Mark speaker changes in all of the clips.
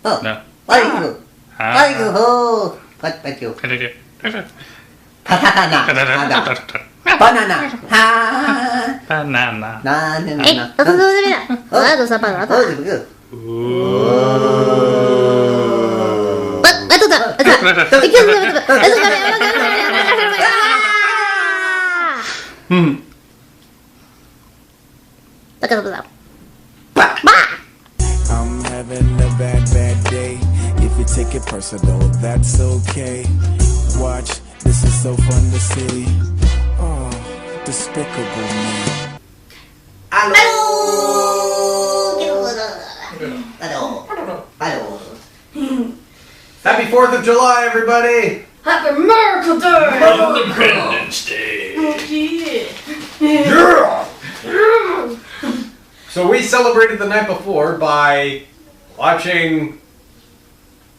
Speaker 1: No.
Speaker 2: 아이고. 아이고. 맞죠. 바나나. 바나나.
Speaker 1: Banana.
Speaker 2: 나는
Speaker 3: I'm having a bad day. If you take it personal, that's okay. Watch, this is so fun to see. Oh, Despicable Me.
Speaker 4: Happy 4th of July, everybody!
Speaker 5: Happy America Day!
Speaker 1: Independence Day.
Speaker 4: Yeah! So we celebrated the night before by watching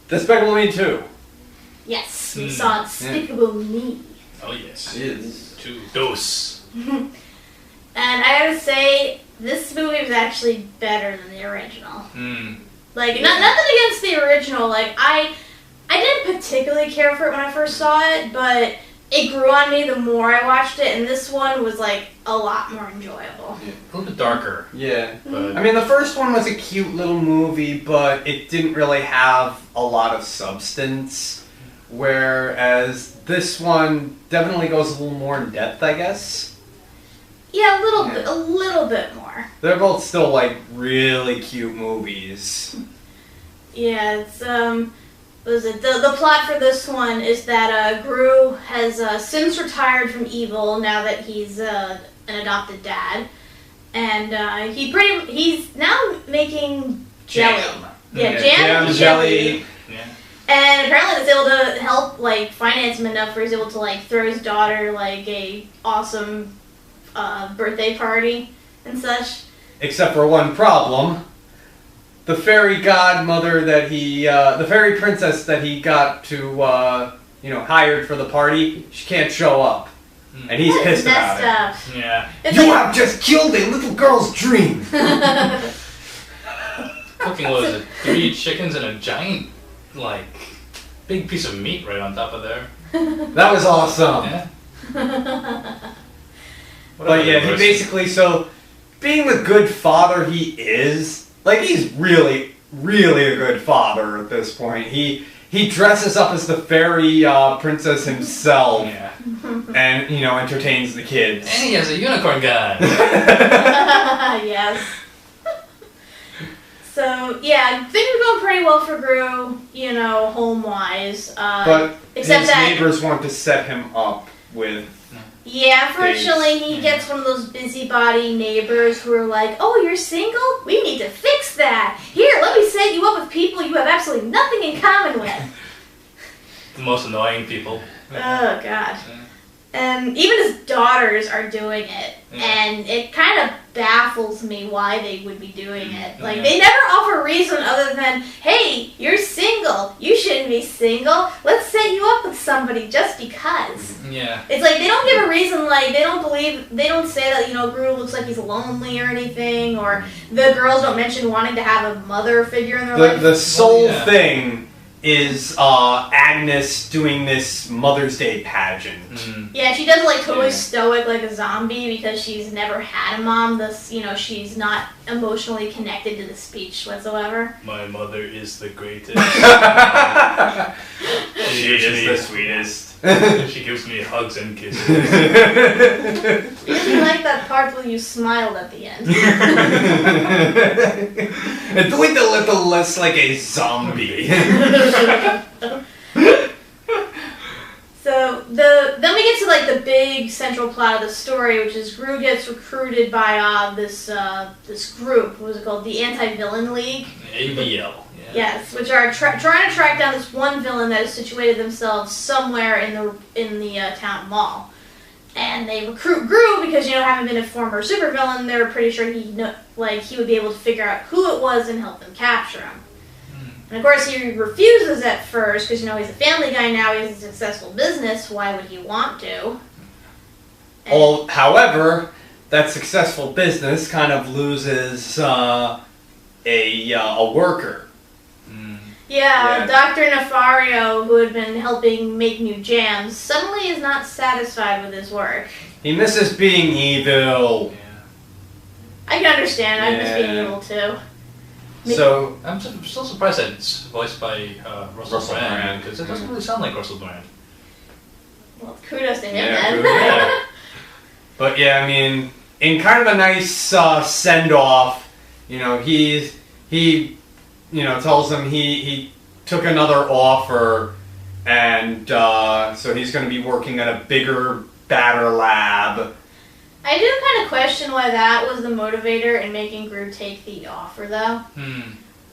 Speaker 4: Despicable Me 2.
Speaker 5: Yes, we saw Despicable Me.
Speaker 1: Oh yes.
Speaker 4: It is.
Speaker 1: Two dose.
Speaker 5: And I gotta say, this movie was actually better than the original. Like, nothing against the original. Like, I didn't particularly care for it when I first saw it, but it grew on me the more I watched it, and this one was, like, a lot more enjoyable.
Speaker 1: Yeah. A little bit darker.
Speaker 4: Yeah.
Speaker 1: But
Speaker 4: I mean, the first one was a cute little movie, but it didn't really have a lot of substance. Whereas this one definitely goes a little more in depth, I guess.
Speaker 5: Yeah, a little bit more.
Speaker 4: They're both still, like, really cute movies.
Speaker 5: Yeah, it's, what is it? The plot for this one is that Gru has since retired from evil now that he's an adopted dad, and he's now making jelly.
Speaker 1: Jam.
Speaker 5: Yeah,
Speaker 4: Jam,
Speaker 5: and
Speaker 4: jelly.
Speaker 1: Yeah.
Speaker 5: And apparently it's able to help like finance him enough where he's able to like throw his daughter like a awesome birthday party and such.
Speaker 4: Except for one problem. The fairy godmother that the fairy princess that he got to, hired for the party, she can't show up. And he's pissed about
Speaker 5: Messed
Speaker 4: it.
Speaker 5: up.
Speaker 1: Yeah.
Speaker 5: It's
Speaker 4: You
Speaker 5: like,
Speaker 4: have just killed a little girl's dream!
Speaker 1: Cooking, what was it? 3 chickens and a giant, like, big piece of meat right on top of there.
Speaker 4: That was awesome.
Speaker 1: Yeah.
Speaker 4: But yeah, he basically, being the good father he is, like, he's really, really a good father at this point. He dresses up as the fairy princess himself.
Speaker 1: Yeah.
Speaker 4: And, entertains the kids.
Speaker 1: And he has a unicorn gun.
Speaker 5: yes. So yeah, things are going pretty well for Gru, home-wise.
Speaker 4: But
Speaker 5: except
Speaker 4: his
Speaker 5: that
Speaker 4: neighbors want to set him up with...
Speaker 5: Yeah, unfortunately, he gets one of those busybody neighbors who are like, "Oh, you're single? We need to fix that. Here, let me set you up with people you have absolutely nothing in common with."
Speaker 1: The most annoying people.
Speaker 5: Oh, God. And even his daughters are doing it, and it kind of baffles me why they would be doing it. Like, they never offer a reason other than, "Hey, you're single. You shouldn't be single. Let's set you up with somebody just because."
Speaker 1: Yeah.
Speaker 5: It's like, they don't give a reason, like, they don't say that, Gru looks like he's lonely or anything, or the girls don't mention wanting to have a mother figure in their life.
Speaker 4: The sole thing is Agnes doing this Mother's Day pageant.
Speaker 5: Yeah, she does like totally stoic like a zombie because she's never had a mom. Thus, she's not emotionally connected to the speech whatsoever.
Speaker 1: My mother is the greatest.
Speaker 4: She is the sweetest.
Speaker 1: She gives me hugs and kisses.
Speaker 5: You didn't like that part where you smiled at the end.
Speaker 4: And doing a little less like a zombie.
Speaker 5: So then we get to like the big central plot of the story, which is Gru gets recruited by this group. What was it called? The Anti-Villain League.
Speaker 1: AVL.
Speaker 5: Yes, which are trying to track down this one villain that has situated themselves somewhere in the town mall, and they recruit Gru because having been a former supervillain, they're pretty sure he would be able to figure out who it was and help them capture him. And of course, he refuses at first because he's a family guy now. He has a successful business. Why would he want to?
Speaker 4: However, that successful business kind of loses a worker.
Speaker 5: Yeah, Dr. Nefario, who had been helping make new jams, suddenly is not satisfied with his work.
Speaker 4: He misses being evil.
Speaker 1: Yeah.
Speaker 5: I can understand. I miss being evil too.
Speaker 4: So
Speaker 1: I'm still surprised that it's voiced by Russell Brand, because it doesn't really sound like Russell Brand.
Speaker 5: Well, kudos to him
Speaker 4: Yeah,
Speaker 5: then.
Speaker 4: yeah. But yeah, I mean, in kind of a nice send off, you know, he tells them he took another offer, and so he's going to be working at a bigger, badder lab.
Speaker 5: I do kind of question why that was the motivator in making Groot take the offer, though.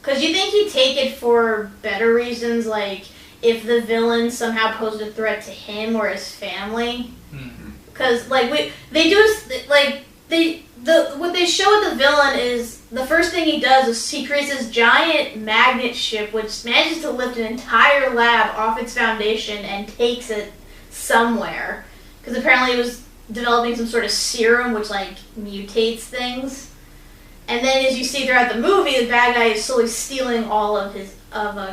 Speaker 5: Because you think he'd take it for better reasons, like if the villain somehow posed a threat to him or his family. Because what they show with the villain is the first thing he does is he creates this giant magnet ship which manages to lift an entire lab off its foundation and takes it somewhere. Because apparently it was developing some sort of serum which mutates things. And then as you see throughout the movie, the bad guy is slowly stealing all of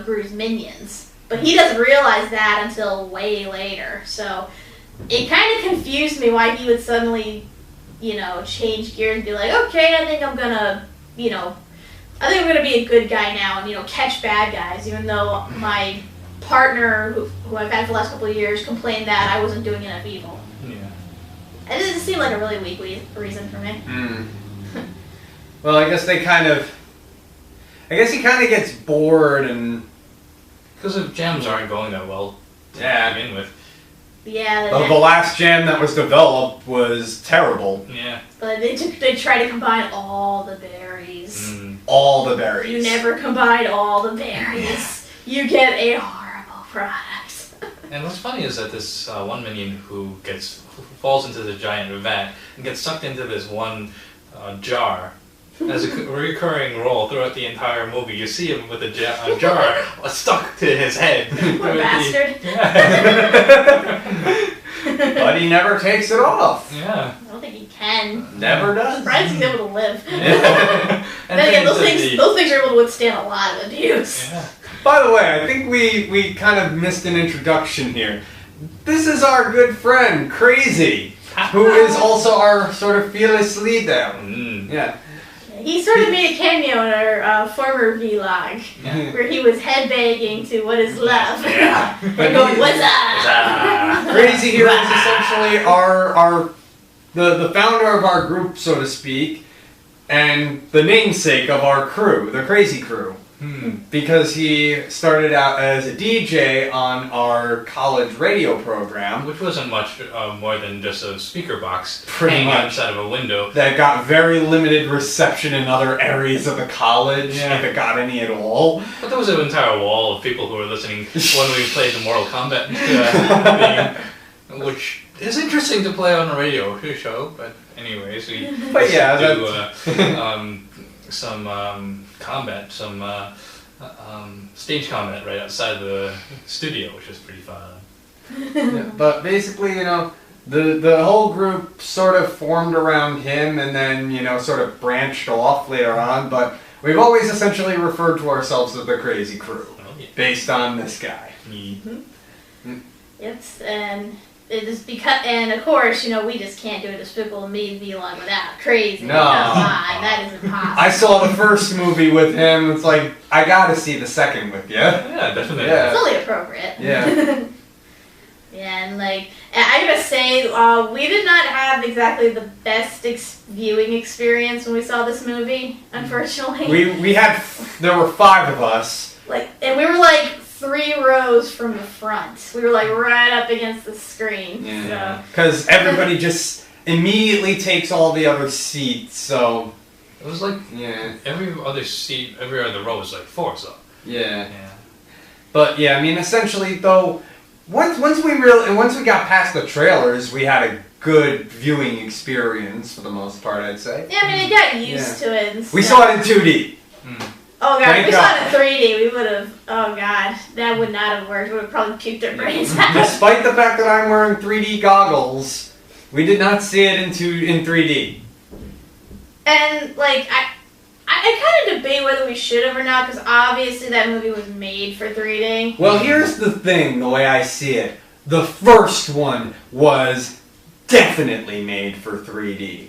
Speaker 5: Groot's minions. But he doesn't realize that until way later. So it kind of confused me why he would suddenly, change gears and be like, okay, I think I'm gonna be a good guy now and, catch bad guys, even though my partner, who I've had for the last couple of years, complained that I wasn't doing enough evil.
Speaker 1: Yeah.
Speaker 5: It just seemed like a really weak reason for me.
Speaker 4: Well, I guess he kind of gets bored and...
Speaker 1: Because the jams aren't going that well to begin with.
Speaker 5: Yeah.
Speaker 4: The last jam that was developed was terrible.
Speaker 1: Yeah.
Speaker 5: But they try to combine all the berries.
Speaker 4: All the berries.
Speaker 5: You never combine all the berries. You get a horrible product.
Speaker 1: And what's funny is that this one minion who falls into the giant vat and gets sucked into this one jar has a recurring role throughout the entire movie. You see him with a jar stuck to his head.
Speaker 5: What a bastard.
Speaker 4: But he never takes it off.
Speaker 1: Yeah.
Speaker 5: I don't think he can.
Speaker 4: Never does.
Speaker 5: Surprised he's able to live.
Speaker 1: And
Speaker 5: then again, those things are able to withstand a lot of abuse.
Speaker 1: Yeah.
Speaker 4: By the way, I think we kind of missed an introduction here. This is our good friend, Crazy, who is also our sort of fearless leader. Yeah.
Speaker 5: He sort of made a cameo in our former vlog, where he was headbanging to "What Is Love" and going, "What's up?"
Speaker 4: Crazy here is essentially the founder of our group, so to speak, and the namesake of our crew, the Crazy Crew. Because he started out as a DJ on our college radio program.
Speaker 1: Which wasn't much more than just a speaker box
Speaker 4: Pretty
Speaker 1: hanging
Speaker 4: much.
Speaker 1: outside of a window.
Speaker 4: That got very limited reception in other areas of the college, if it got any at all.
Speaker 1: But there was an entire wall of people who were listening when we played the Mortal Kombat theme, which is interesting to play on a radio show, but anyways, we do some combat, some stage combat right outside the studio, which was pretty fun.
Speaker 4: But basically, the whole group sort of formed around him and then, sort of branched off later on, but we've always essentially referred to ourselves as the Crazy Crew, based on this guy.
Speaker 5: Yes, and it is because, and of course, we just can't do a Despicable Me vlog without Crazy.
Speaker 4: No.
Speaker 5: Come on, that is impossible.
Speaker 4: I saw the first movie with him, it's like, I gotta see the second with you.
Speaker 1: Yeah, definitely.
Speaker 4: Yeah.
Speaker 5: It's only appropriate.
Speaker 4: Yeah.
Speaker 5: Yeah, and I gotta say, we did not have exactly the best viewing experience when we saw this movie, unfortunately.
Speaker 4: There were 5 of us.
Speaker 5: And we were 3 rows from the front. We were right up against the screen.
Speaker 4: Yeah. Because everybody just immediately takes all the other seats, so...
Speaker 1: It was every other seat, every other row was 4, so...
Speaker 4: Yeah. But yeah, I mean, essentially, though, once we got past the trailers, we had a good viewing experience for the most part, I'd say.
Speaker 5: Yeah, I mean, I got used to it. And
Speaker 4: we saw it in 2D.
Speaker 5: Oh god,
Speaker 4: Thank
Speaker 5: if we
Speaker 4: God.
Speaker 5: saw it in 3D, we would have. Oh god, that would not have worked. We would have probably puked our brains out.
Speaker 4: Despite the fact that I'm wearing 3D goggles, we did not see it in 3D.
Speaker 5: And I I kind of debate whether we should have or not, because obviously that movie was made for 3D.
Speaker 4: Well, here's the thing, the way I see it. The first one was definitely made for 3D.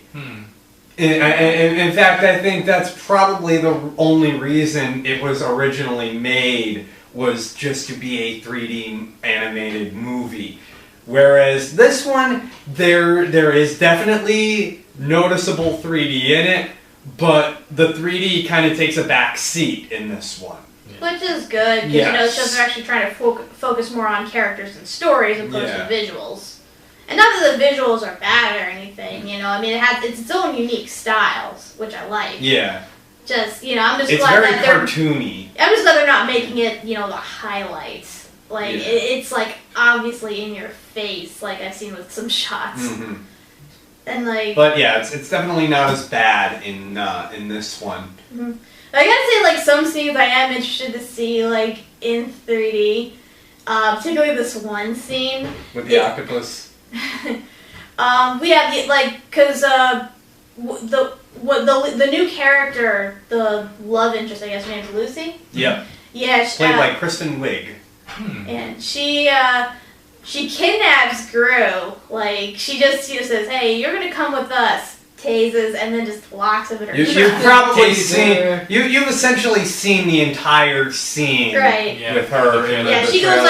Speaker 4: In fact, I think that's probably the only reason it was originally made, was just to be a 3D animated movie. Whereas this one, there is definitely noticeable 3D in it, but the 3D kind of takes a back seat in this one.
Speaker 5: Which is good, because you know, the shows are actually trying to focus more on characters and stories opposed to visuals. And not that the visuals are bad or anything, you know, I mean, it's its own unique styles, which I like.
Speaker 4: Yeah.
Speaker 5: Just, you know, I'm just
Speaker 4: it's
Speaker 5: glad
Speaker 4: very
Speaker 5: that they're...
Speaker 4: cartoony.
Speaker 5: I'm just glad they're not making it, you know, the highlights. Like, it's, like, obviously in your face, like I've seen with some shots. And, like...
Speaker 4: But, yeah, it's definitely not as bad in this one.
Speaker 5: I gotta say, like, some scenes I am interested to see, like, in 3D. Particularly this one scene.
Speaker 4: With the octopus?
Speaker 5: Because the new character, the love interest, I guess her name's Lucy.
Speaker 4: Yep.
Speaker 5: Yeah.
Speaker 4: Played by Kristen Wiig.
Speaker 5: And she kidnaps Gru. Like, she just says, "Hey, you're gonna come with us." Tases and then just locks him in her.
Speaker 4: You've probably seen. You've essentially seen the entire scene with her.
Speaker 5: She goes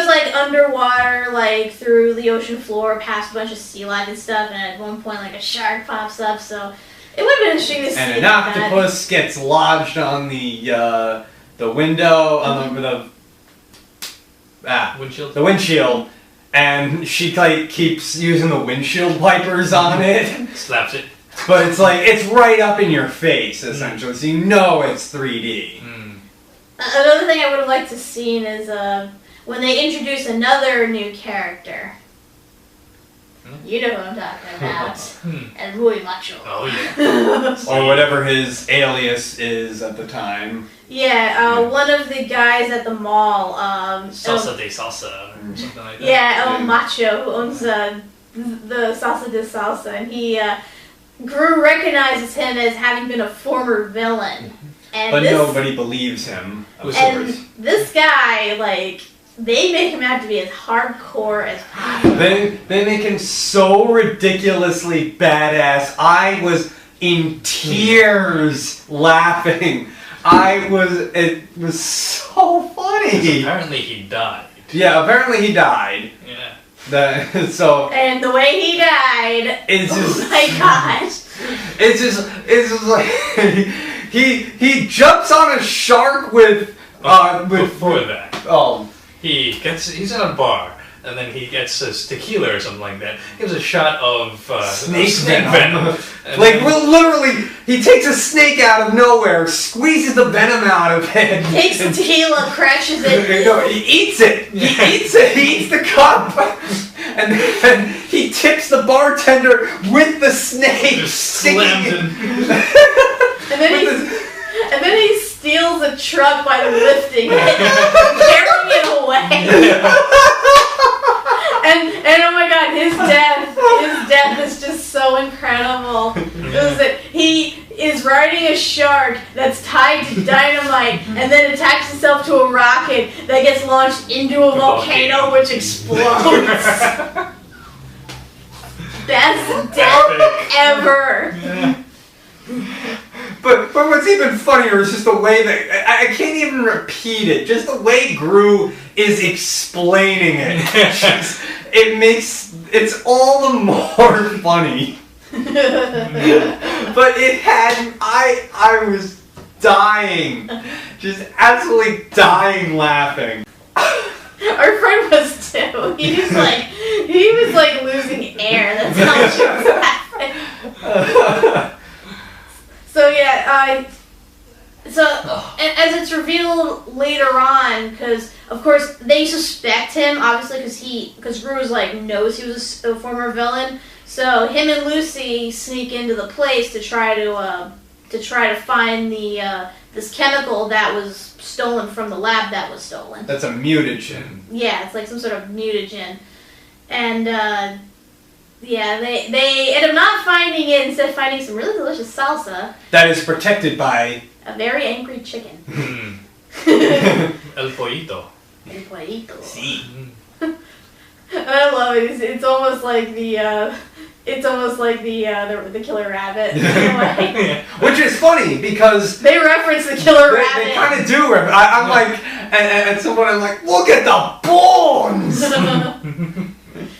Speaker 5: like underwater, like through the ocean floor, past a bunch of sea life and stuff, and at one point like a shark pops up. So it would have been interesting to see.
Speaker 4: And an octopus gets lodged on the window on the windshield. And she like keeps using the windshield wipers on it.
Speaker 1: Slaps it.
Speaker 4: But it's like, it's right up in your face, essentially. So you know it's 3D.
Speaker 5: Another thing I would have liked to see is when they introduce another new character. You know who I'm talking about. And Muy Macho.
Speaker 1: Oh, yeah.
Speaker 4: Or whatever his alias is at the time.
Speaker 5: Yeah, one of the guys at the mall.
Speaker 1: Salsa de Salsa, or something like that.
Speaker 5: Yeah, Macho, who owns the Salsa de Salsa. And he, Gru recognizes him as having been a former villain. And
Speaker 4: but nobody believes him, of course.
Speaker 5: This guy, like, they make him out to be as hardcore as possible.
Speaker 4: They make him so ridiculously badass. I was in tears laughing. It was so funny.
Speaker 1: Apparently he died.
Speaker 4: Yeah, apparently he died.
Speaker 1: Yeah.
Speaker 5: And the way he died,
Speaker 4: it's just,
Speaker 5: oh my gosh.
Speaker 4: It's just like he jumps on a shark with
Speaker 1: before that.
Speaker 4: Oh.
Speaker 1: He's in a bar, and then he gets his tequila or something like that. He gives a shot of
Speaker 4: snake venom. Like, literally, he takes a snake out of nowhere, squeezes the venom out of it.
Speaker 5: Takes the tequila, crashes it.
Speaker 4: No, he eats it. He eats it. He eats the cup. And then he tips the bartender with the snake.
Speaker 1: Just slams it.
Speaker 5: And then he steals a truck by lifting it, carrying it away. And oh my god, his death is just so incredible. He is riding a shark that's tied to dynamite and then attached itself to a rocket that gets launched into a volcano which explodes. Best death ever.
Speaker 1: Yeah.
Speaker 4: But what's even funnier is just the way that I can't even repeat it. Just the way Gru is explaining it. It's all the more funny. But I was dying, just absolutely dying laughing.
Speaker 5: Our friend was too. He was like losing air. That's how much he was laughing. So yeah, as it's revealed later on, because of course they suspect him, obviously, because Gru knows he was a former villain. So him and Lucy sneak into the place to try to find this chemical that was stolen from the lab that was stolen.
Speaker 4: That's a mutagen.
Speaker 5: Yeah, it's like some sort of mutagen, and Yeah, they end up not finding it, instead of finding some really delicious salsa.
Speaker 4: That is protected by
Speaker 5: A very angry chicken.
Speaker 1: El pollito.
Speaker 5: El pollito.
Speaker 4: Sí.
Speaker 5: I love it. It's almost like the killer rabbit. In a way.
Speaker 4: Which is funny because
Speaker 5: They reference the killer rabbit.
Speaker 4: they kind of do. I'm like, and someone I'm like, look at the bones.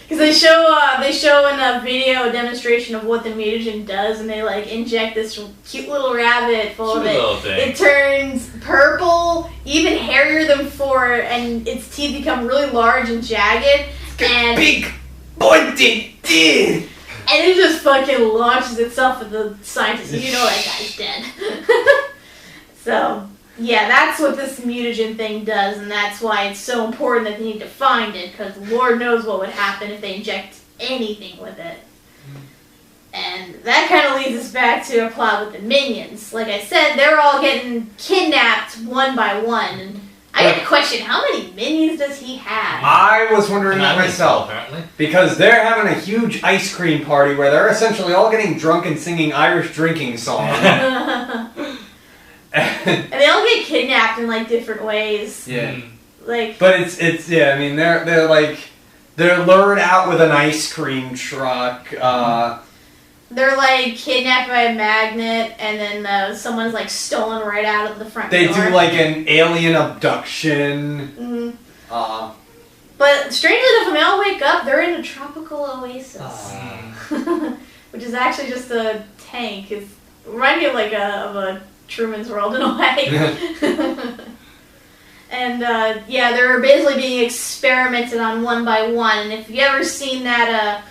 Speaker 5: Because they show in a video a demonstration of what the mutagen does, and they like inject this cute little rabbit full of
Speaker 1: Cute
Speaker 5: it.
Speaker 1: little thing.
Speaker 5: It turns purple, even hairier than before, and its teeth become really large and jagged. And
Speaker 4: Big pointed teeth.
Speaker 5: And it just fucking launches itself at the scientist. You know that guy's dead. So, yeah, that's what this mutagen thing does, and that's why it's so important that they need to find it, because Lord knows what would happen if they inject anything with it. And that kind of leads us back to our plot with the minions. Like I said, they're all getting kidnapped one by one. And I got a question, how many minions does he have?
Speaker 4: I was wondering that myself.
Speaker 1: Apparently.
Speaker 4: Because they're having a huge ice cream party where they're essentially all getting drunk and singing Irish drinking songs.
Speaker 5: And they all get kidnapped in like different ways.
Speaker 4: Yeah.
Speaker 5: Like,
Speaker 4: But it's yeah, I mean they're lured out with an ice cream truck.
Speaker 5: they're like kidnapped by a magnet, and then someone's like stolen right out of the front
Speaker 4: They
Speaker 5: door.
Speaker 4: do like an alien abduction.
Speaker 5: Mhm. But strangely enough, when they all wake up, they're in a tropical oasis, which is actually just a tank. It reminds me of like a Truman's World in a way. And yeah, they're basically being experimented on one by one. And if you ever seen that,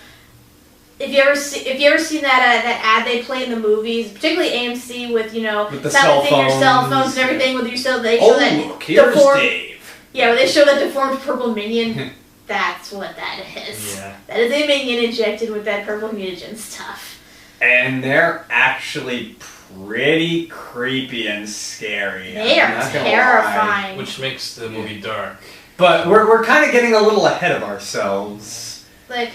Speaker 5: if you ever seen that ad they play in the movies, particularly AMC with
Speaker 4: With the
Speaker 5: silencing your cell
Speaker 4: cell
Speaker 5: phones
Speaker 4: phones.
Speaker 5: and everything, with your cell, they show that
Speaker 4: Look, here's
Speaker 5: deformed.
Speaker 4: Dave.
Speaker 5: Yeah, when they show that deformed purple minion, that's what that is.
Speaker 1: Yeah.
Speaker 5: That is a minion injected with that purple mutagen stuff.
Speaker 4: And they're actually pretty creepy and scary.
Speaker 5: They are
Speaker 4: I'm not gonna lie.
Speaker 5: terrifying.
Speaker 1: Which makes the movie dark.
Speaker 4: But we're kind of getting a little ahead of ourselves.
Speaker 5: Like,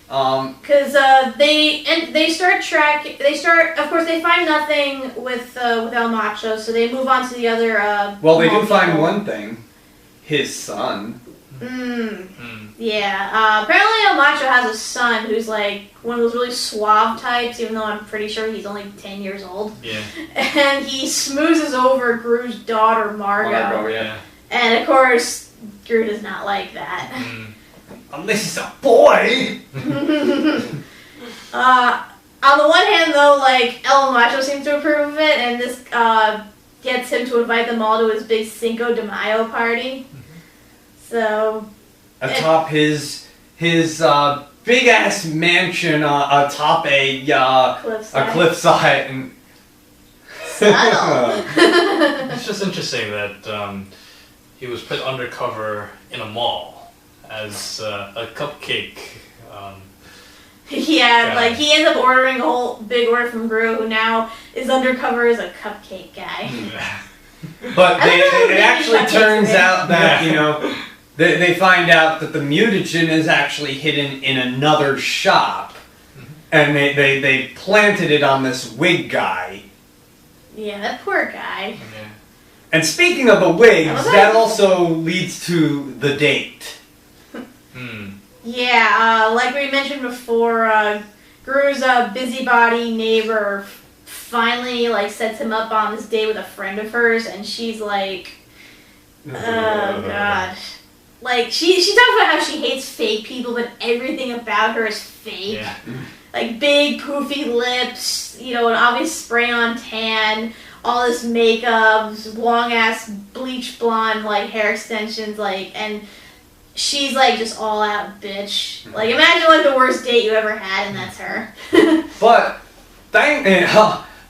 Speaker 4: Because
Speaker 5: they start. Of course, they find nothing with El Macho, so they move on to the other.
Speaker 4: well, they do
Speaker 5: molecule.
Speaker 4: find one thing: his son.
Speaker 5: Yeah. Apparently, El Macho has a son who's like one of those really suave types, even though I'm pretty sure he's only 10 years old.
Speaker 1: Yeah.
Speaker 5: And he smoozes over Gru's daughter, Margot.
Speaker 4: Yeah.
Speaker 5: And of course, Gru does not like that.
Speaker 4: Unless he's a boy.
Speaker 5: On the one hand, though, like El Macho seems to approve of it, and this gets him to invite them all to his big Cinco de Mayo party. So
Speaker 4: Atop his big ass mansion atop a cliffside and
Speaker 5: subtle.
Speaker 1: It's just interesting that he was put undercover in a mall as a cupcake.
Speaker 5: Yeah, like he ends up ordering a whole big order from Gru, who now is undercover as a cupcake guy.
Speaker 4: But
Speaker 5: I don't know,
Speaker 4: it
Speaker 5: maybe
Speaker 4: actually
Speaker 5: cupcakes
Speaker 4: turns
Speaker 5: are
Speaker 4: out that they find out that the mutagen is actually hidden in another shop, and they planted it on this wig guy.
Speaker 5: Yeah, that poor guy.
Speaker 1: Yeah.
Speaker 4: And speaking of the wigs,
Speaker 5: Oh,
Speaker 4: that also leads to the date.
Speaker 5: Yeah, like we mentioned before, Gru's busybody neighbor finally like sets him up on this date with a friend of hers, and she's like, oh god. Like she talks about how she hates fake people, but everything about her is fake.
Speaker 1: Yeah.
Speaker 5: Like big poofy lips, an obvious spray on tan, all this makeup, long ass bleach blonde like hair extensions, and she's like just all out bitch. Like imagine like the worst date you ever had, and that's her.
Speaker 4: But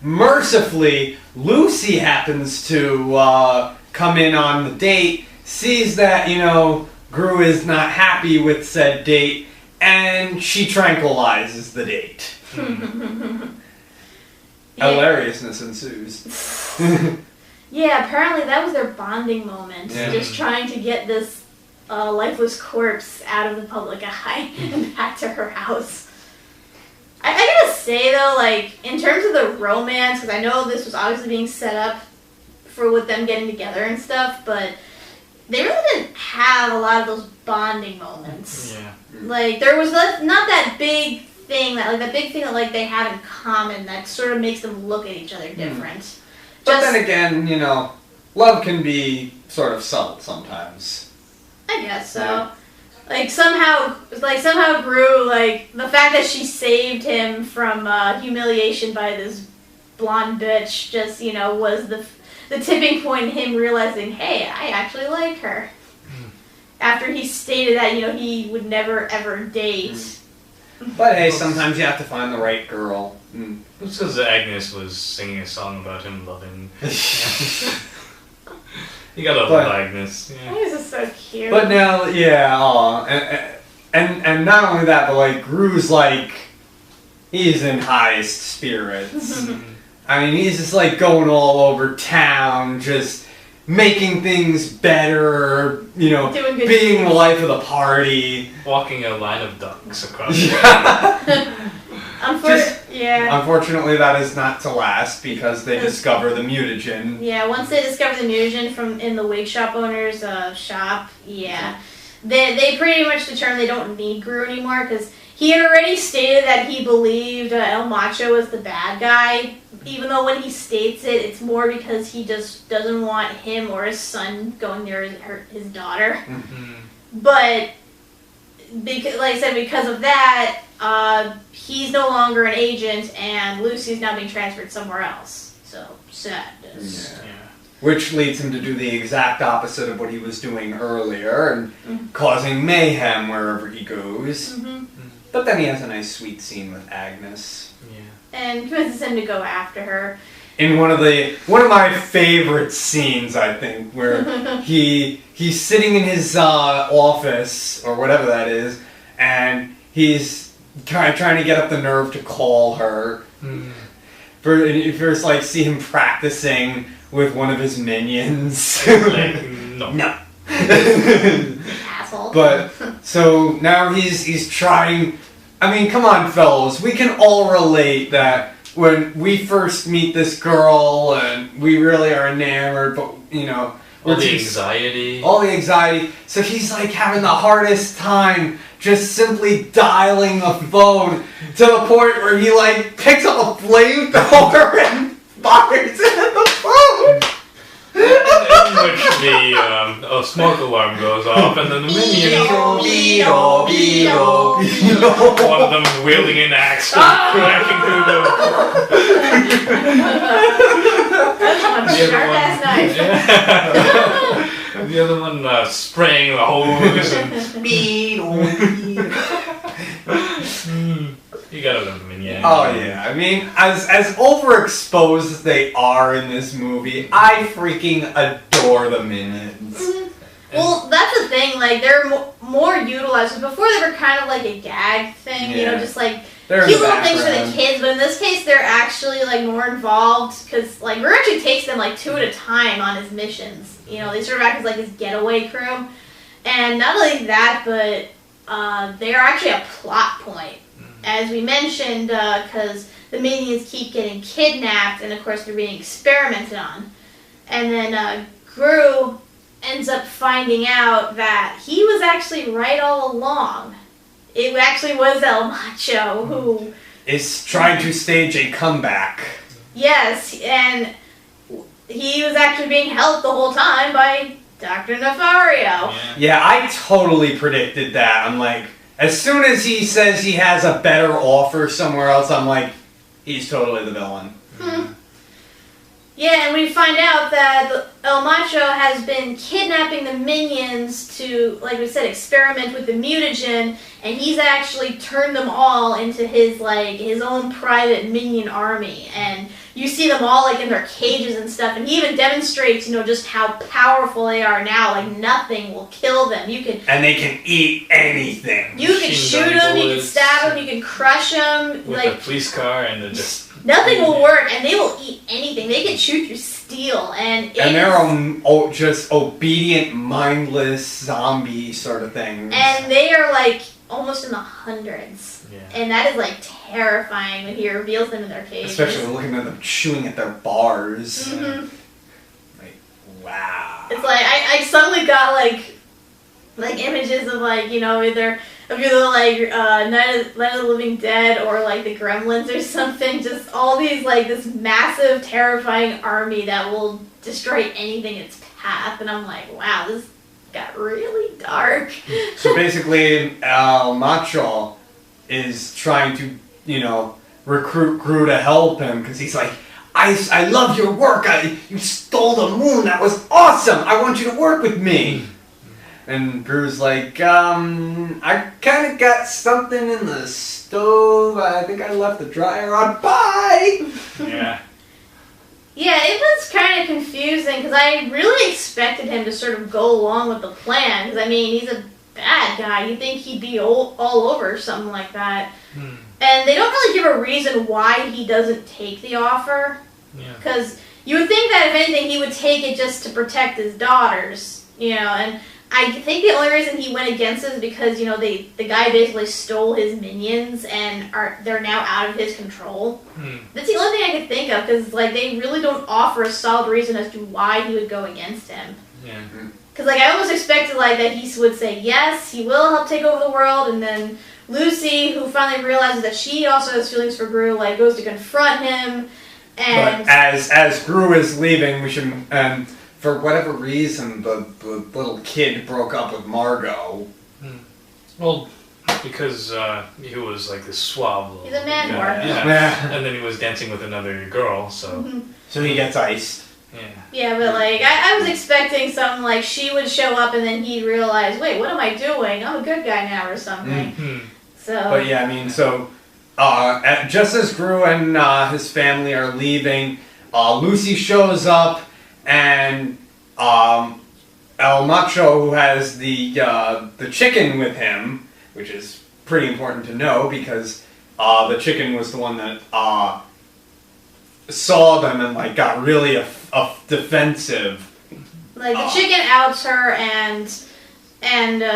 Speaker 4: mercifully, Lucy happens to come in on the date, sees that Gru is not happy with said date, and she tranquilizes the date. Hilariousness ensues.
Speaker 5: Yeah, apparently that was their bonding moment.
Speaker 4: Yeah.
Speaker 5: Just trying to get this lifeless corpse out of the public eye and back to her house. I gotta say though, like, in terms of the romance, because I know this was obviously being set up for with them getting together and stuff, but they really didn't have a lot of those bonding moments.
Speaker 1: Yeah.
Speaker 5: Like, there was not that big thing that like they have in common that sort of makes them look at each other different.
Speaker 4: But then again, you know, love can be sort of subtle sometimes.
Speaker 5: I guess so.
Speaker 4: Yeah.
Speaker 5: Like somehow Gru, like the fact that she saved him from humiliation by this blonde bitch, just was the tipping point in him realizing, hey, I actually like her. After he stated that he would never ever date.
Speaker 4: But hey, sometimes you have to find the right girl.
Speaker 1: It's because Agnes was singing a song about him loving. You gotta love Agnes. Yeah.
Speaker 5: Agnes is so cute.
Speaker 4: But now, and not only that, but like Gru's like, he's in highest spirits. I mean, he's just like going all over town, just making things better, being the life of the party.
Speaker 1: Walking a line of ducks across
Speaker 5: Unfortunately,
Speaker 4: that is not to last because they discover the mutagen.
Speaker 5: Yeah, once they discover the mutagen in the wig shop owner's shop, they pretty much determine they don't need Gru anymore because he had already stated that he believed El Macho was the bad guy, even though when he states it, it's more because he just doesn't want him or his son going near his daughter.
Speaker 1: Mm-hmm.
Speaker 5: But, like I said, because of that, he's no longer an agent, and Lucy's now being transferred somewhere else. So, sadness.
Speaker 1: Yeah.
Speaker 4: Which leads him to do the exact opposite of what he was doing earlier, and causing mayhem wherever he goes.
Speaker 5: Mm-hmm.
Speaker 4: But then he has a nice sweet scene with Agnes.
Speaker 1: Yeah.
Speaker 5: And convinces him to go after her.
Speaker 4: In one of my favorite scenes, I think, where he's sitting in his office, or whatever that is, and he's trying to get up the nerve to call her. You first see him practicing with one of his minions.
Speaker 1: No.
Speaker 5: Asshole.
Speaker 4: But so now he's trying. I mean, come on, fellows. We can all relate that when we first meet this girl and we really are enamored, but
Speaker 1: all the anxiety.
Speaker 4: So he's like having the hardest time just simply dialing the phone to the point where he picks up a flamethrower and fires it at the phone.
Speaker 1: In which the smoke alarm goes off, and then the minions, one of them wielding an axe, cracking through the.
Speaker 5: Sharp-ass knife.
Speaker 1: The other one spraying the hose and. You gotta love the minions.
Speaker 4: Oh yeah, I mean, as overexposed as they are in this movie, I freaking adore the minions.
Speaker 5: Well, that's the thing. Like, they're more utilized. Before they were kind of like a gag thing, just like
Speaker 4: they're
Speaker 5: cute little things for the kids. But in this case, they're actually more involved because Gru actually takes them 2 at a time on his missions. They sort of act as his getaway crew, and not only that, but they are actually a plot point. As we mentioned, because the minions keep getting kidnapped, and of course they're being experimented on. And then Gru ends up finding out that he was actually right all along. It actually was El Macho who
Speaker 4: is trying to stage a comeback.
Speaker 5: Yes, and he was actually being helped the whole time by Dr. Nefario.
Speaker 4: Yeah, I totally predicted that. I'm like, as soon as he says he has a better offer somewhere else, I'm like, he's totally the villain.
Speaker 5: Yeah, and we find out that El Macho has been kidnapping the minions to, like we said, experiment with the mutagen, and he's actually turned them all into his own private minion army. And you see them all in their cages and stuff, and he even demonstrates, just how powerful they are now. Nothing will kill them.
Speaker 4: And they can eat anything.
Speaker 5: You can shoot them, you can stab them, you can crush them.
Speaker 1: With a police car and just.
Speaker 5: Nothing will work, and they will eat anything. They can shoot through steel, and
Speaker 4: they're just obedient, mindless zombie sort of things.
Speaker 5: And they are almost in the hundreds.
Speaker 1: Yeah.
Speaker 5: And that is like terrifying when he reveals them in their cages.
Speaker 4: Especially looking at them chewing at their bars.
Speaker 5: Mm-hmm.
Speaker 4: Like, wow.
Speaker 5: It's like I suddenly got like images of like, you know, either like Night of the Living Dead or like the Gremlins or something. Just all these like this massive, terrifying army that will destroy anything in its path. And I'm like, wow, this got really dark.
Speaker 4: So basically, El Macho is trying to, you know, recruit Gru to help him because he's like, I love your work. You stole the moon. That was awesome. I want you to work with me. And Gru's like, I kind of got something in the stove. I think I left the dryer on. Bye!
Speaker 1: Yeah.
Speaker 5: Yeah, it was kind of confusing because I really expected him to sort of go along with the plan. Because I mean, he's a bad guy. You'd think he'd be all over something like that. And they don't really give a reason why he doesn't take the offer.
Speaker 1: Yeah.
Speaker 5: Because you would think that if anything, he would take it just to protect his daughters. You know, and I think the only reason he went against it is because, you know, the guy basically stole his minions and they're now out of his control. That's the only thing I could think of because, like, they really don't offer a solid reason as to why he would go against him.
Speaker 1: Yeah.
Speaker 5: Because, like, I almost expected, like, that he would say, yes, he will help take over the world, and then Lucy, who finally realizes that she also has feelings for Gru, like, goes to confront him, and...
Speaker 4: But as Gru is leaving, we should... for whatever reason, the little kid broke up with Margot.
Speaker 1: Well, because he was like this suave little
Speaker 5: He's a man
Speaker 1: guy.
Speaker 5: whore.
Speaker 1: Yeah. And then he was dancing with another girl, so...
Speaker 4: So he gets iced.
Speaker 1: Yeah.
Speaker 5: Yeah, but, like, I was expecting something like she would show up and then he'd realize, wait, what am I doing? I'm a good guy now or something. So...
Speaker 4: But yeah, I mean, so... just as Gru and his family are leaving, Lucy shows up, and El Macho, who has the chicken with him, which is pretty important to know because the chicken was the one that saw them and like got really defensive.
Speaker 5: Like the chicken outs her and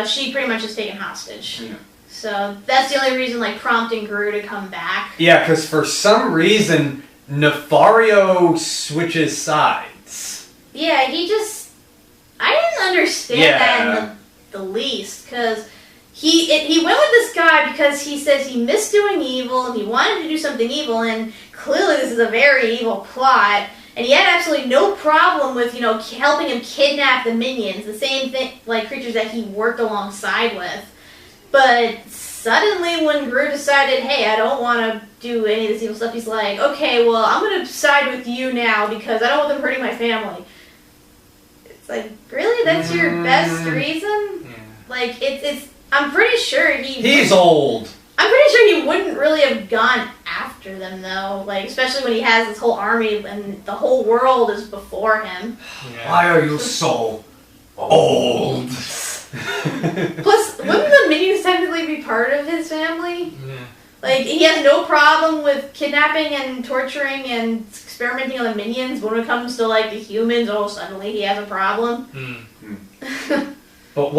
Speaker 5: she pretty much is taken hostage.
Speaker 4: Yeah.
Speaker 5: So that's the only reason, like, prompting Gru to come back.
Speaker 4: Yeah, because for some reason Nefario switches sides.
Speaker 5: Yeah, he just... I didn't understand that in the least, because he went with this guy because he says he missed doing evil, and he wanted to do something evil, and clearly this is a very evil plot, and he had absolutely no problem with, you know, helping him kidnap the minions, the same thing, like, creatures that he worked alongside with. But suddenly when Gru decided, hey, I don't want to do any of this evil stuff, he's like, okay, well, I'm going to side with you now because I don't want them hurting my family. It's like, really? That's your best reason?
Speaker 1: Yeah.
Speaker 5: Like, it's I'm pretty sure
Speaker 4: He's old.
Speaker 5: I'm pretty sure he wouldn't really have gone after them, though. Like, especially when he has this whole army and the whole world is before him.
Speaker 1: Yeah.
Speaker 4: Why are you so old?
Speaker 5: Plus, wouldn't the minions technically be part of his family?
Speaker 1: Yeah.
Speaker 5: Like, he has no problem with kidnapping and torturing and experimenting on the minions, but when it comes to, like, the humans, oh, suddenly he has a problem.
Speaker 4: But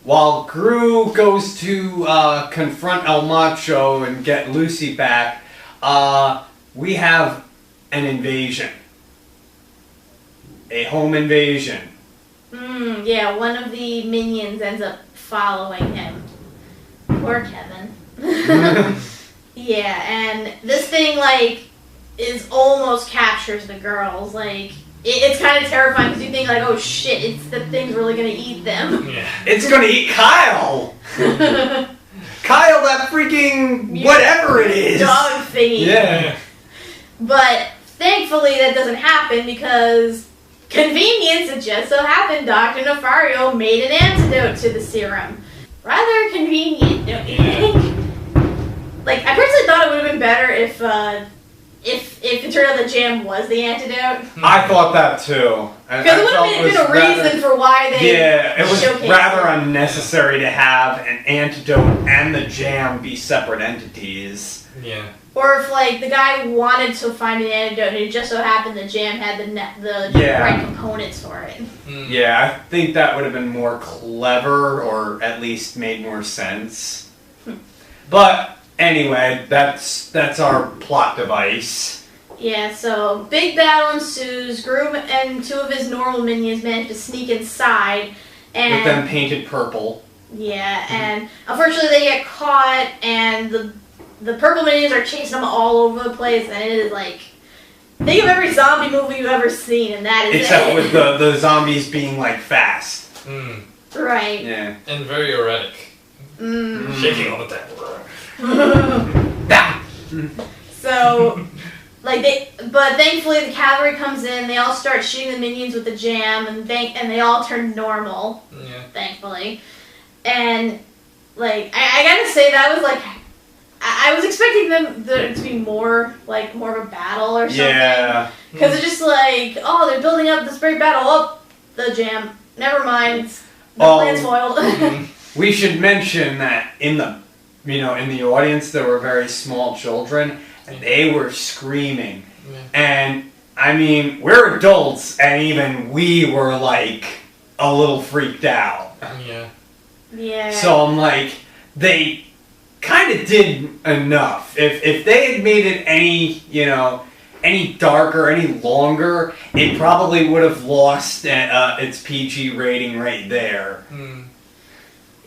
Speaker 4: while Gru goes to confront El Macho and get Lucy back, we have an invasion. A home invasion.
Speaker 5: Yeah, one of the minions ends up following him. Poor Kevin. Yeah, and this thing, like, almost captures the girls. Like, it's kind of terrifying because you think, like, oh shit, the thing's really gonna eat them.
Speaker 1: Yeah.
Speaker 4: It's gonna eat Kyle! Kyle, that freaking whatever it is!
Speaker 5: Dog thingy.
Speaker 4: Yeah.
Speaker 5: But thankfully that doesn't happen because convenience, it just so happened Dr. Nefario made an antidote to the serum. Rather convenient, don't you think? Like, I personally thought it would have been better if it turned out the jam was the antidote.
Speaker 4: I thought that too.
Speaker 5: Because it would have been a reason for why they
Speaker 4: it was
Speaker 5: showcased
Speaker 4: rather
Speaker 5: it.
Speaker 4: unnecessary to have an antidote and the jam be separate entities.
Speaker 1: Yeah.
Speaker 5: Or if, like, the guy wanted to find an antidote and it just so happened the jam had the right components for it.
Speaker 4: Yeah, I think that would have been more clever, or at least made more sense. But anyway, that's our plot device.
Speaker 5: Yeah, so big battle ensues. Gru and 2 of his normal minions manage to sneak inside, and
Speaker 4: with them painted purple.
Speaker 5: Yeah, and unfortunately they get caught, and the purple minions are chasing them all over the place, and it is like, think of every zombie movie you've ever seen, and that is
Speaker 4: Except
Speaker 5: it.
Speaker 4: with the zombies being, like, fast.
Speaker 5: Right.
Speaker 4: Yeah.
Speaker 1: And very erratic. Shaking all the time.
Speaker 5: So, but thankfully the cavalry comes in, they all start shooting the minions with the jam, and they all turn normal, thankfully. And, like, I gotta say, that was, like, I was expecting there to be more of a battle or something.
Speaker 4: Yeah.
Speaker 5: Because it's just like, oh, they're building up this great battle. Oh, the jam. Never mind. The plan's foiled.
Speaker 4: We should mention that in the audience there were very small children, and they were screaming. And, I mean, we're adults, and even we were, like, a little freaked out.
Speaker 5: Yeah.
Speaker 4: So I'm like, they kind of did enough. If they had made it any darker, any longer, it probably would have lost its PG rating right there.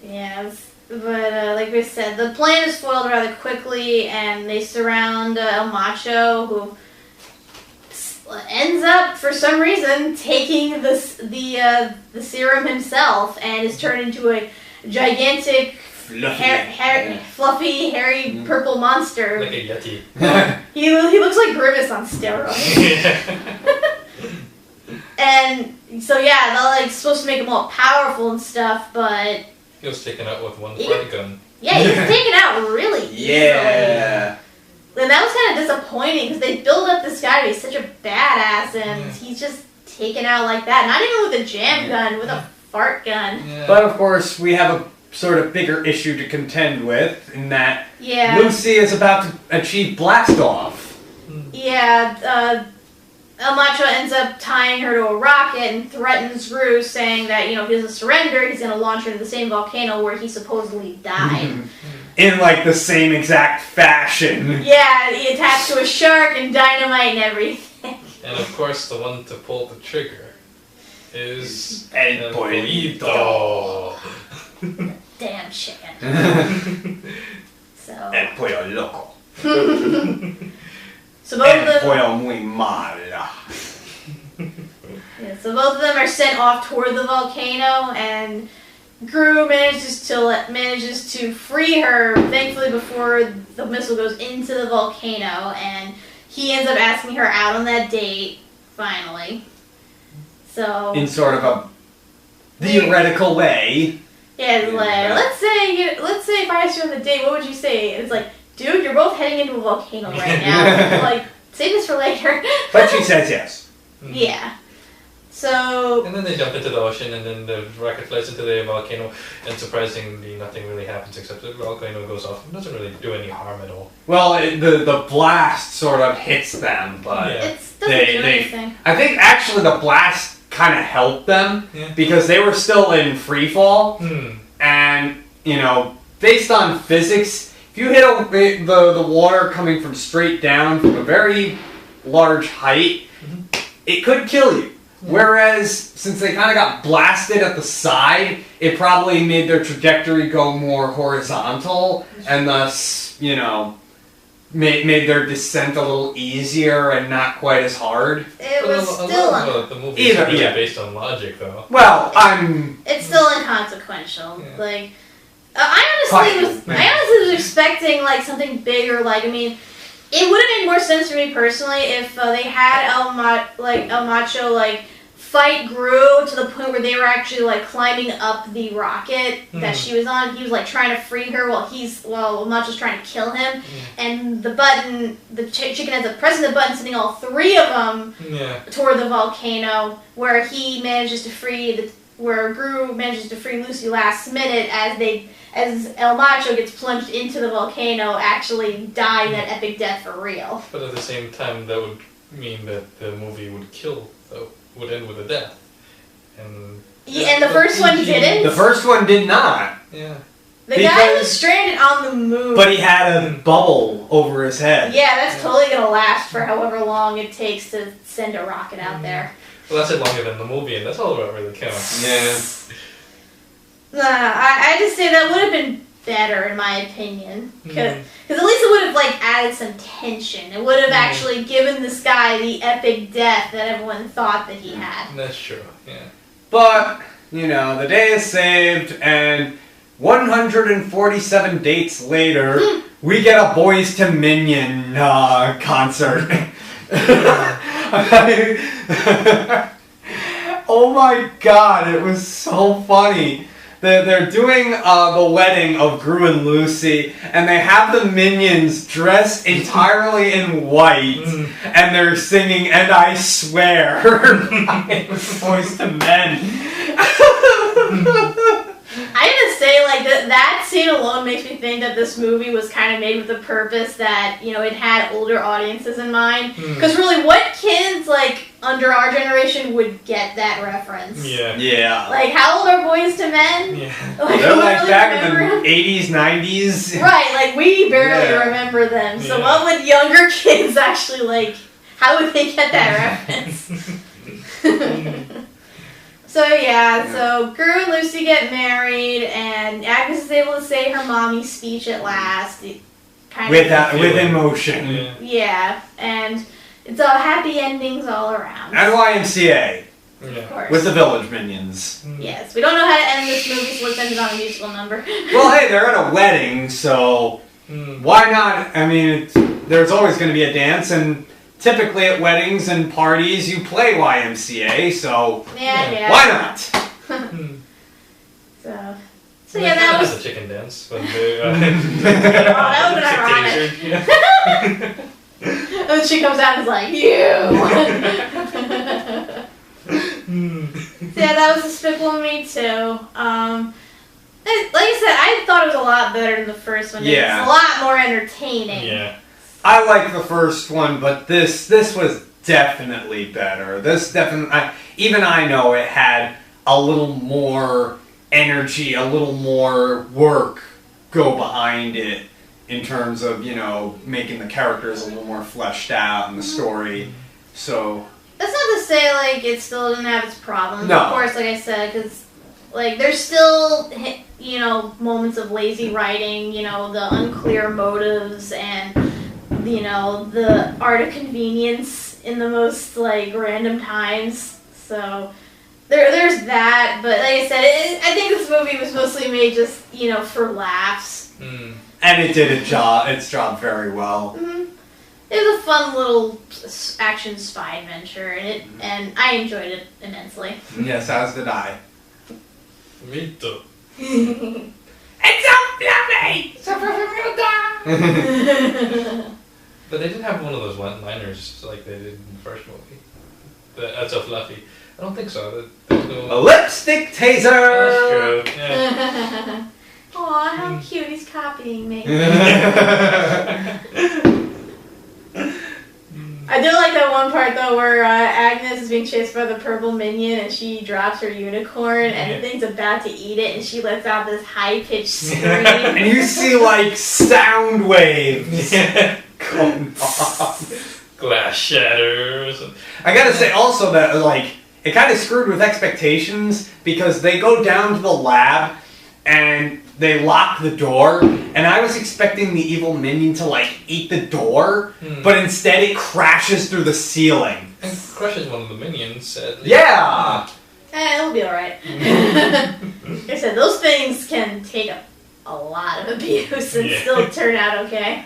Speaker 5: Yeah, but like we said, the plan is foiled rather quickly, and they surround El Macho, who ends up, for some reason, taking the serum himself, and is turned into a gigantic, fluffy, hairy, purple monster.
Speaker 1: Like a yeti.
Speaker 5: He looks like Grimace on steroids. And so yeah, they're like supposed to make him all powerful and stuff, but
Speaker 1: he was taken out with one front gun.
Speaker 5: Yeah, he was taken out really easily.
Speaker 4: Yeah.
Speaker 5: And that was kind of disappointing because they build up this guy to be such a badass, and he's just taken out like that. Not even with a jam gun, with a fart gun.
Speaker 1: Yeah.
Speaker 4: But of course, we have a sort of bigger issue to contend with in that Lucy is about to achieve blast off.
Speaker 5: Yeah, El Macho ends up tying her to a rocket and threatens Gru, saying that, if he doesn't surrender, he's going to launch her into the same volcano where he supposedly died.
Speaker 4: In, like, the same exact fashion.
Speaker 5: Yeah, he attached to a shark and dynamite and everything.
Speaker 1: And of course, the one to pull the trigger is
Speaker 4: El Pollito.
Speaker 5: Damn chicken.
Speaker 4: El Pollo Loco.
Speaker 5: So both
Speaker 4: El
Speaker 5: of them,
Speaker 4: Pollo Muy Mal.
Speaker 5: so both of them are sent off toward the volcano, and Gru manages to free her, thankfully, before the missile goes into the volcano, and he ends up asking her out on that date, finally. So
Speaker 4: in sort of a theoretical way.
Speaker 5: Yeah, it's like, let's say if I asked you on the date, what would you say? It's like, dude, you're both heading into a volcano right now. Like, save this for later.
Speaker 4: But she says yes.
Speaker 5: Yeah. So.
Speaker 1: And then they jump into the ocean, and then the rocket flies into the volcano, and surprisingly, nothing really happens except the volcano goes off. It doesn't really do any harm at all.
Speaker 4: Well, the blast sort of hits them, but
Speaker 5: It doesn't do anything.
Speaker 4: I think actually the blast kind of helped them because they were still in free fall, and based on physics, if you hit the water coming from straight down from a very large height, it could kill you. Whereas, since they kind of got blasted at the side, it probably made their trajectory go more horizontal, and thus, made their descent a little easier and not quite as hard.
Speaker 5: It was still
Speaker 1: the movie is really based on logic, though.
Speaker 4: Well,
Speaker 5: it's still inconsequential. Yeah. Like, I honestly was expecting like something bigger. Like, I mean, it would have made more sense for me personally if they had El Macho fight Gru to the point where they were actually like climbing up the rocket that she was on. He was like trying to free her while El Macho's trying to kill him, and the chicken ends up pressing the button, sending all 3 of them toward the volcano, where Gru manages to free Lucy last minute as they as El Macho gets plunged into the volcano, actually dying that epic death for real.
Speaker 1: But at the same time, that would mean that the movie would would end with a death. And
Speaker 5: And the first one didn't?
Speaker 4: The first one did not.
Speaker 1: Yeah.
Speaker 5: The guy was stranded on the moon.
Speaker 4: But he had a bubble over his head.
Speaker 5: Yeah, that's totally going to last for however long it takes to send a rocket out there.
Speaker 1: Well, that's longer than the movie, and that's all that really counts.
Speaker 4: Yeah.
Speaker 5: I just say that would have been better, in my opinion. Because at least it would have, like, added some tension. It would have actually given this guy the epic death that everyone thought that he had.
Speaker 1: That's true, yeah.
Speaker 4: But, you know, the day is saved, and 147 dates later, we get a Boys to Minion concert. Oh my god, it was so funny. They're doing the wedding of Gru and Lucy, and they have the Minions dressed entirely in white, and they're singing "And I Swear" by Boys to Men.
Speaker 5: I gotta say, like, that scene alone makes me think that this movie was kind of made with the purpose that, you know, it had older audiences in mind. Because really, what kids, like, under our generation would get that reference?
Speaker 1: Yeah.
Speaker 4: Yeah.
Speaker 5: Like, how old are Boys to Men?
Speaker 1: Yeah.
Speaker 5: Like,
Speaker 4: They're
Speaker 5: who
Speaker 4: like
Speaker 5: really
Speaker 4: back in
Speaker 5: remember
Speaker 4: the 80s, 90s.
Speaker 5: Right, like, we barely
Speaker 4: Yeah.
Speaker 5: remember them. So
Speaker 1: Yeah.
Speaker 5: what would younger kids actually, like, how would they get that reference? So so Gru and Lucy get married, and Agnes is able to say her mommy's speech at last.
Speaker 4: With emotion.
Speaker 5: Yeah, and it's all happy endings all around.
Speaker 4: And YMCA.
Speaker 5: Of course.
Speaker 4: With the Village Minions.
Speaker 5: Yes, we don't know how to end this movie, so let's end it on a musical number.
Speaker 4: Well, hey, they're at a wedding, so why not? I mean, there's always going to be a dance, and typically at weddings and parties you play YMCA, so
Speaker 5: yeah.
Speaker 4: why not?
Speaker 5: So yeah, that was
Speaker 1: a chicken dance. When they,
Speaker 5: that would have been ironic. And then she comes out and is like, So yeah, that was Despicable Me too. Like I said, I thought it was a lot better than the first one.
Speaker 4: Yeah.
Speaker 5: It's a lot more entertaining.
Speaker 1: Yeah.
Speaker 4: I like the first one, but this was definitely better. This definitely, even I know it had a little more energy, a little more work go behind it in terms of, you know, making the characters a little more fleshed out in the story. So
Speaker 5: that's not to say like it still didn't have its problems.
Speaker 4: No.
Speaker 5: Of course, like I said, because like there's still, you know, moments of lazy writing, you know, the unclear motives and, you know, the art of convenience in the most like random times. So there's that, but like I said, I think this movie was mostly made just, you know, for laughs.
Speaker 4: And it did its job very well.
Speaker 5: It was a fun little action spy adventure, and I enjoyed it immensely.
Speaker 4: Yes, as did I.
Speaker 1: Me too.
Speaker 4: It's so fluffy!
Speaker 1: But they didn't have one of those one-liners like they did in the first movie. That's so fluffy. I don't think so. There's no...
Speaker 4: A lipstick taser!
Speaker 1: That's true. Yeah.
Speaker 5: Aw, how cute, he's copying me. I do like that one part though where Agnes is being chased by the purple minion and she drops her unicorn and the thing's about to eat it and she lets out this high-pitched scream.
Speaker 4: And you see like sound waves going off.
Speaker 1: Glass shatters.
Speaker 4: I gotta say also that like it kind of screwed with expectations because they go down to the lab and they lock the door, and I was expecting the evil minion to like eat the door, but instead it crashes through the ceiling.
Speaker 1: And crushes one of the minions, sadly.
Speaker 4: Yeah!
Speaker 5: It'll be alright. Like I said, those things can take a lot of abuse and still turn out okay.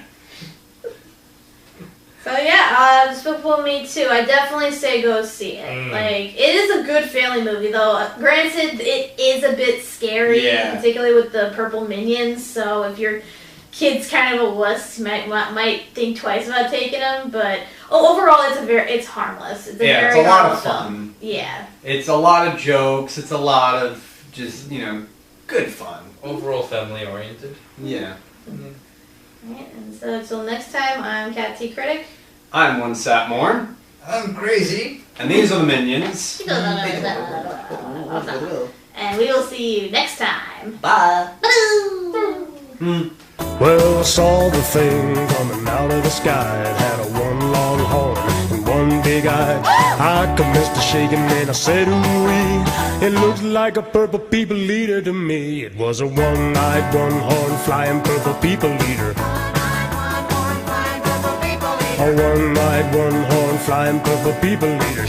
Speaker 5: So yeah, Despicable Me too. I definitely say go see it. Like, it is a good family movie though. Granted, it is a bit scary, particularly with the purple minions. So if your kid's kind of a wuss, you might think twice about taking them. But overall, it's harmless. It's
Speaker 4: it's a lot of fun.
Speaker 5: Yeah.
Speaker 4: It's a lot of jokes. It's a lot of just, you know, good fun.
Speaker 1: Overall family oriented.
Speaker 4: Yeah.
Speaker 5: Alright, and so until next time, I'm Cat T Critic.
Speaker 4: I'm One Satmore,
Speaker 1: I'm crazy.
Speaker 4: and these are the Minions.
Speaker 5: And we will see you next time.
Speaker 2: Bye.
Speaker 6: Well, I saw the thing coming out of the sky. It had a one long horn and one big eye. I commenced to shaking and I said, ooh-wee. It looks like a purple people eater to me. It was a one-eyed, one-horn flying purple people eater. A one-eyed, one-horn flying purple people eater.